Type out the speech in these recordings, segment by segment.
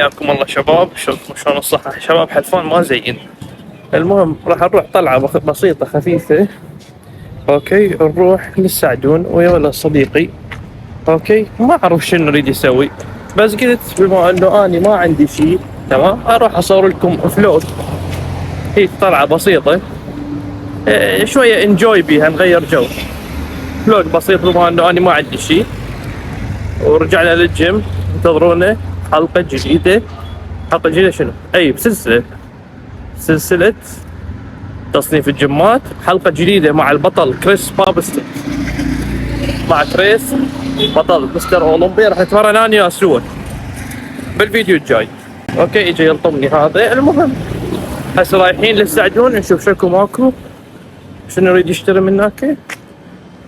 حياكم الله شباب، شلون الصحة؟ شباب حلفان ما زين. المهم راح نروح طلعة بسيطة خفيفة. اوكي نروح للسعدون ويا ولا صديقي. اوكي ما اعرف شنو نريد يسوي، بس قلت بما انه اني ما عندي شيء تمام اروح اصور لكم فلوج. هي طلعة بسيطة شوية انجوي بيها، نغير جو. فلوج بسيط بما انه اني ما عندي شيء. ورجعنا للجيم، انتظرونا حلقة جديدة. حلقة جديدة شنو؟ اي سلسلة تصنيف الجيمات. حلقة جديدة مع البطل كريس بابستن، مع كريس بطل مستر اولمبيا. راح نتمرن انا وياه سوا بالفيديو الجاي. اوكي اجى يلطمني هذا. المهم هسه رايحين للسعدون نشوف شكو ماكو، شنو يريد يشتري من هناك،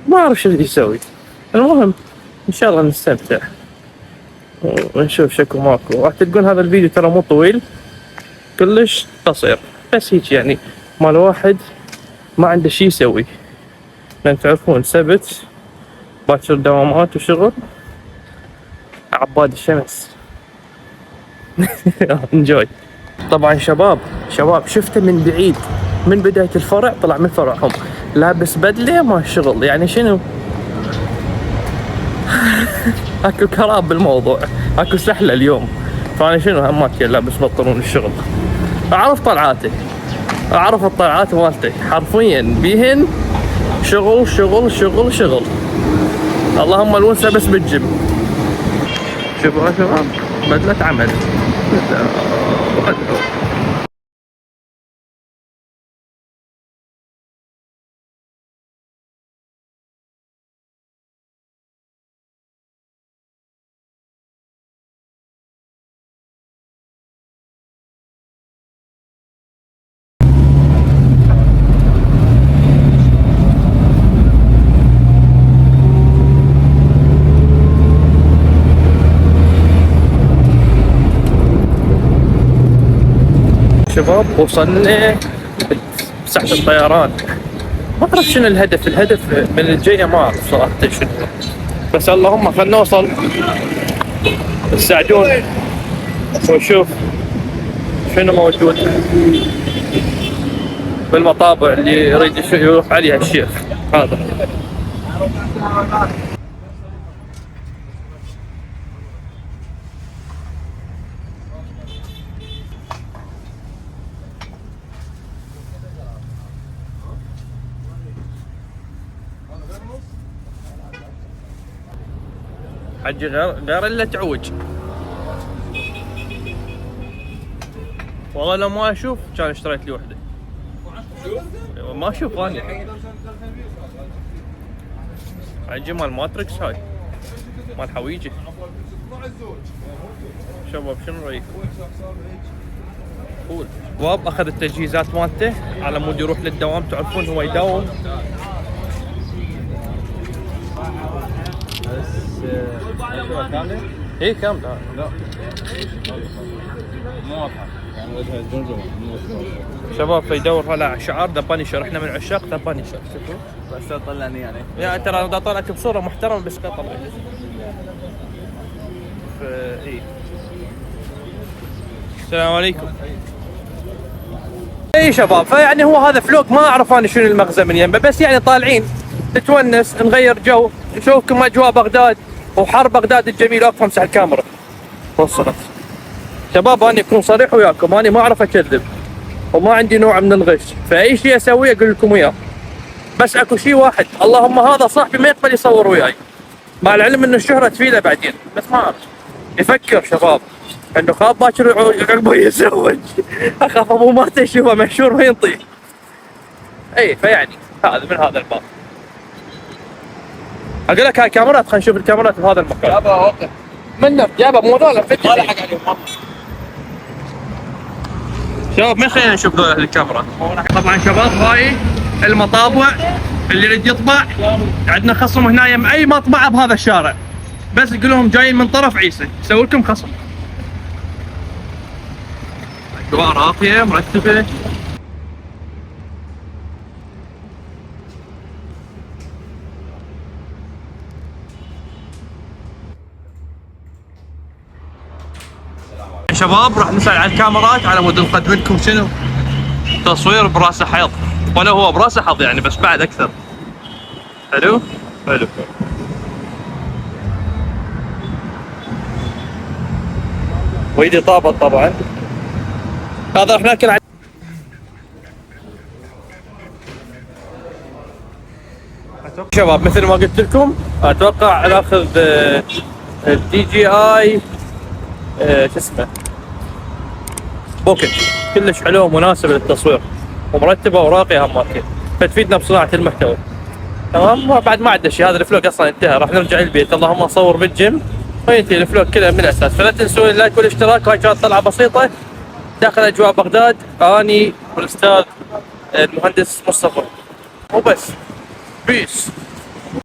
ما اعرف شو يريد يسوي. المهم ان شاء الله نستمتع ونشوف شكو ماكو. راح تلقون هذا الفيديو ترى مو طويل، كلش قصير، بس هيك يعني مال واحد ما عنده شي يسوي، لان تعرفون سبت باكر دوامات وشغل عباد الشمس. انجوي. طبعا شباب شفته من بعيد، من بداية الفرع طلع من فرعهم لابس بدلة ما شغل، يعني شنو اكو كراب بالموضوع، اكو سحلة اليوم. فانا شنو همك لابس بنطلون الشغل. اعرف طلعاته، اعرف الطلعات مالته حرفيا بيهن شغل شغل شغل شغل. اللهم الونسه بس بالجيم. شوفوا يا شباب بدلة عمل. شباب وصلنا بساحة الطيران. ما اعرف شنو الهدف من الجاية، ما اعرف صراحة شنو، بس اللهم خلنا نوصل السعدون ونشوف شنو موجود بالمطابع اللي يريد يروح عليها الشيخ هذا. حجي غير الا تعوج. والله لو ما اشوف كان اشتريت لي وحده. ما اشوف انا. حجي مال ماتريكس هاي، مال حويجي. شباب شنو رايكم؟ قول. واب اخذ التجهيزات مالته على مود يروح للدوام، تعرفون هو يداوم. كاملة؟ ايه كامله. لا مو واضحة، يعني وجهها الجمجمة مو واضحة. شباب فيدور على شعار ذا بانيشر، احنا من عشاق ذا بانيشر. شوفوا بس طلعني يعني. يا ترى انا طلعت بصوره محترمه بس قطر. ايه السلام عليكم. اي شباب فيعني هو هذا فلوق، ما اعرف انا شنو المغزى من يمه، بس يعني طالعين نتونس نغير جو، نشوفكم اجواء بغداد وحر بغداد الجميل. واقف امسح الكاميرا وصلت. شباب انا اكون صريح وياكم، انا ما اعرف اكذب وما عندي نوع من الغش، فاي شيء اسويه اقول لكم اياه. بس اكو شيء واحد، اللهم هذا صاحبي ما يقبل يصور وياي، مع العلم انه الشهرة تفيده بعدين، بس ما اعرف يفكر شباب انه خاف باكر عقبه يتزوج. اخاف ابو مات يشوفه مشهور وينطيه. اي فيعني هذا من هذا الباب. اقول لك هاي كاميرات، خلينا نشوف الكاميرات بهذا المكان. يابا وقف. منك يابا مو ذولا ما لحق عليهم. شباب ما خلينا نشوف ذولا الكاميرات. طبعا شباب هاي المطابع اللي يريد يطبع، عندنا خصم هنا يم اي مطبعه بهذا الشارع، بس تقول لهم جايين من طرف عيسى يسوي لكم خصم. اجواء راقيه مرتبه. شباب راح نسأل عن الكاميرات على مود نقدم لكم شنو تصوير براسه حيض، ولا هو براسه حظ يعني بس بعد اكثر. حلو؟ حلو. ويدي طابت طبعا. هذا راح ناكل شباب مثل ما قلت لكم اتوقع ناخذ الدي جي اي شو اسمه بوكيت، كلش حلو ومناسب للتصوير ومرتبه وراقيه هماتين، فتفيدنا بصناعه المحتوى. تمام. بعد ما عندنا شيء، هذا الفلوق اصلا انتهى، راح نرجع البيت اللهم نصور بالجيم وينتهي الفلوق كله من الاساس. فلا تنسوا اللايك والاشتراك، وهاي كانت طلعه بسيطه داخل اجواء بغداد، اني والاستاذ المهندس مصطفى وبس. بيس.